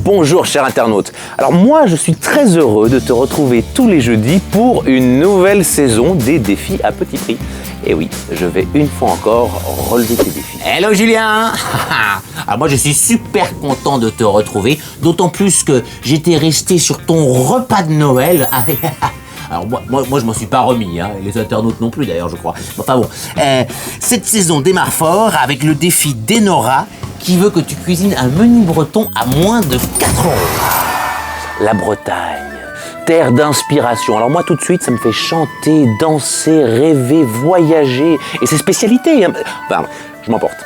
Bonjour chers internautes. Alors moi je suis très heureux de te retrouver tous les jeudis pour une nouvelle saison des défis à petit prix. Et oui, je vais une fois encore relever tes défis. Hello Julien. Alors moi je suis super content de te retrouver, d'autant plus que j'étais resté sur ton repas de Noël avec... Alors moi je m'en suis pas remis, hein, et les internautes non plus d'ailleurs je crois. Enfin bon, cette saison démarre fort avec le défi d'Enora qui veut que tu cuisines un menu breton à moins de 4 €. La Bretagne, terre d'inspiration. Alors moi tout de suite ça me fait chanter, danser, rêver, voyager. Et ses spécialités, hein. Pardon, je m'emporte.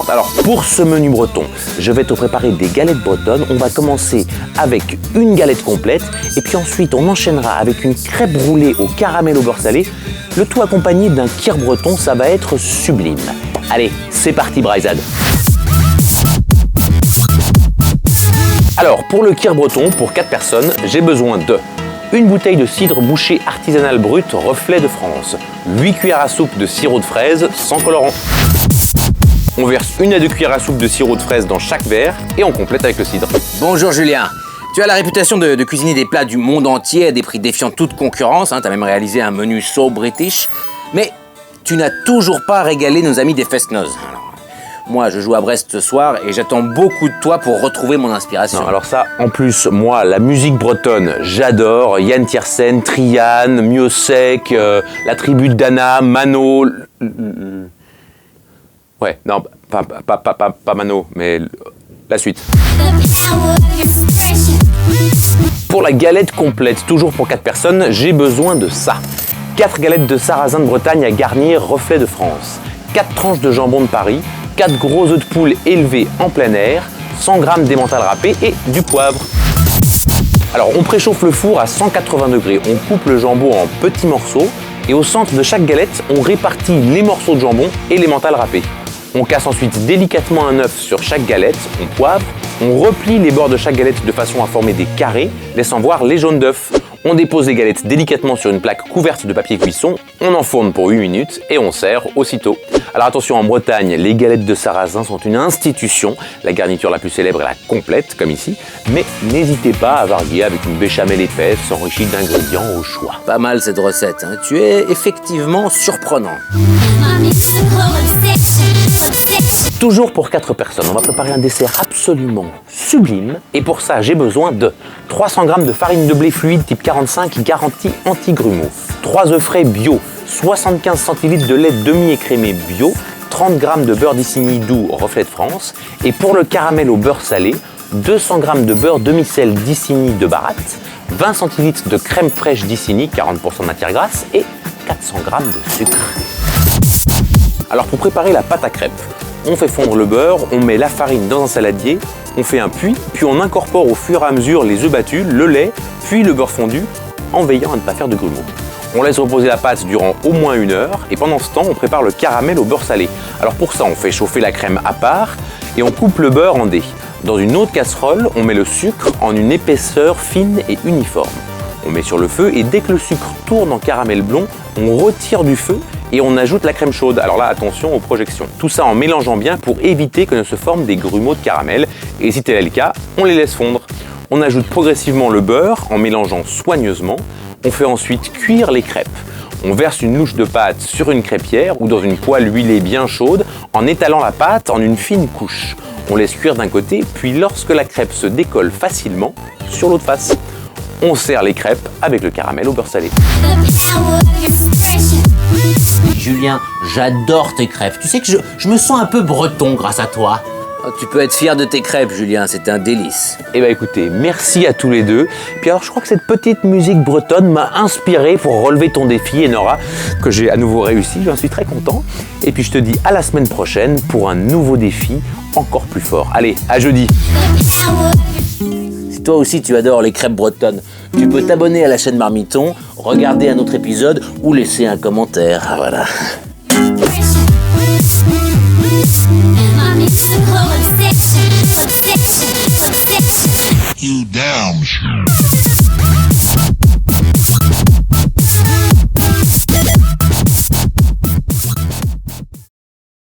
Alors pour ce menu breton, je vais te préparer des galettes bretonnes. On va commencer avec une galette complète et puis ensuite on enchaînera avec une crêpe roulée au caramel au beurre salé. Le tout accompagné d'un kir breton, ça va être sublime. Allez, c'est parti Braizad. Alors pour le kir breton, pour 4 personnes, j'ai besoin de une bouteille de cidre bouché artisanal brut Reflet de France, 8 cuillères à soupe de sirop de fraise sans colorant. On verse 1 à 2 cuillères à soupe de sirop de fraise dans chaque verre et on complète avec le cidre. Bonjour Julien. Tu as la réputation de cuisiner des plats du monde entier à des prix défiant toute concurrence, hein. Tu as même réalisé un menu so british, mais tu n'as toujours pas régalé nos amis des Fest-Noz. Moi, je joue à Brest ce soir et j'attends beaucoup de toi pour retrouver mon inspiration. Non, alors ça, en plus, moi, la musique bretonne, j'adore. Yann Tiersen, Trian, Miosek, la tribu de Dana, Mano... Ouais, non, pas Mano, mais la suite. Pour la galette complète, toujours pour 4 personnes, j'ai besoin de ça. 4 galettes de sarrasin de Bretagne à garnir Reflet de France, 4 tranches de jambon de Paris, 4 gros œufs de poule élevés en plein air, 100 g d'emmental râpé et du poivre. Alors on préchauffe le four à 180 degrés, on coupe le jambon en petits morceaux et au centre de chaque galette, on répartit les morceaux de jambon et l'emmental râpé. On casse ensuite délicatement un œuf sur chaque galette, on poivre, on replie les bords de chaque galette de façon à former des carrés, laissant voir les jaunes d'œufs. On dépose les galettes délicatement sur une plaque couverte de papier cuisson, on enfourne pour 8 minutes et on sert aussitôt. Alors attention, en Bretagne, les galettes de sarrasin sont une institution. La garniture la plus célèbre est la complète, comme ici. Mais n'hésitez pas à varier avec une béchamel épaisse enrichie d'ingrédients au choix. Pas mal cette recette, hein. Tu es effectivement surprenant. Toujours pour 4 personnes, on va préparer un dessert absolument sublime. Et pour ça, j'ai besoin de 300 g de farine de blé fluide type 45 garantie anti-grumeaux, 3 œufs frais bio, 75 centilitres de lait demi-écrémé bio, 30 g de beurre d'Issigny doux Reflet de France. Et pour le caramel au beurre salé, 200 g de beurre demi-sel d'Issigny de Barat, 20 centilitres de crème fraîche d'Issigny, 40% de matière grasse et 400 g de sucre. Alors pour préparer la pâte à crêpes, on fait fondre le beurre, on met la farine dans un saladier, on fait un puits, puis on incorpore au fur et à mesure les œufs battus, le lait, puis le beurre fondu, en veillant à ne pas faire de grumeaux. On laisse reposer la pâte durant au moins 1 heure et pendant ce temps, on prépare le caramel au beurre salé. Alors pour ça, on fait chauffer la crème à part et on coupe le beurre en dés. Dans une autre casserole, on met le sucre en une épaisseur fine et uniforme. On met sur le feu et dès que le sucre tourne en caramel blond, on retire du feu et on ajoute la crème chaude. Alors là, attention aux projections. Tout ça en mélangeant bien pour éviter que ne se forment des grumeaux de caramel. Et si tel est le cas, on les laisse fondre. On ajoute progressivement le beurre en mélangeant soigneusement. On fait ensuite cuire les crêpes. On verse une louche de pâte sur une crêpière ou dans une poêle huilée bien chaude en étalant la pâte en une fine couche. On laisse cuire d'un côté, puis lorsque la crêpe se décolle facilement, sur l'autre face. On sert les crêpes avec le caramel au beurre salé. Julien, j'adore tes crêpes. Tu sais que je me sens un peu breton grâce à toi. Oh, tu peux être fier de tes crêpes, Julien, c'est un délice. Eh bien écoutez, merci à tous les deux. Puis alors je crois que cette petite musique bretonne m'a inspiré pour relever ton défi, Enora, que j'ai à nouveau réussi, j'en suis très content. Et puis je te dis à la semaine prochaine pour un nouveau défi encore plus fort. Allez, à jeudi. Si toi aussi tu adores les crêpes bretonnes, tu peux t'abonner à la chaîne Marmiton, regarder un autre épisode ou laisser un commentaire. Voilà. You damn sure.